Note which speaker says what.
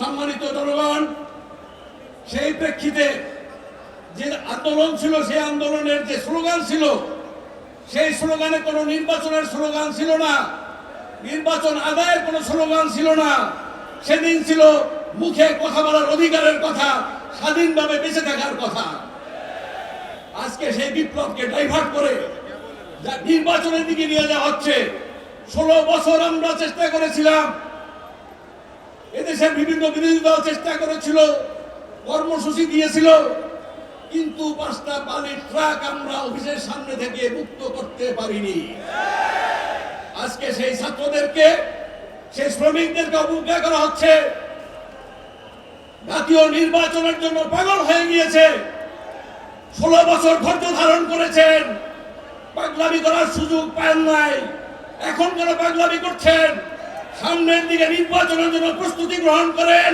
Speaker 1: সম্মানিত জনগণ, সেই প্রেক্ষিতে যে আন্দোলন ছিল, সেই আন্দোলনের যে স্লোগান ছিল, সেই স্লোগানে কোনো নির্বাচনের স্লোগান ছিল না, নির্বাচন আদায়ের কোনো স্লোগান ছিল না। সেদিন ছিল মুখে কথা বলার অধিকারের কথা, স্বাধীনভাবে বেঁচে থাকার কথা। আজকে সেই বিপ্লবকে ডাইভার্ট করে যা নির্বাচনের দিকে নিয়ে যাওয়া হচ্ছে। 16 বছর আমরা চেষ্টা করেছিলাম, এদেশের বিভিন্ন বিরোধী দল চেষ্টা করেছিল, কর্মসূচি দিয়েছিল, কিন্তু 5টা বালির ট্রাক আমরা অফিসের সামনে থেকে মুক্ত করতে পারিনি। আজকে সেই ছাত্রদেরকে, সেই শ্রমিকদেরকে অবজ্ঞা করা হচ্ছে। জাতীয় নির্বাচনের জন্য পাগল হয়ে গিয়েছে। 16 বছর ধৈর্য ধারণ করেছেন, পাগলামি করার সুযোগ পান নাই। এখন কেন পাগলামি করছেন? সামনের দিকে নির্বাচনের জন্য প্রস্তুতি গ্রহণ করেন।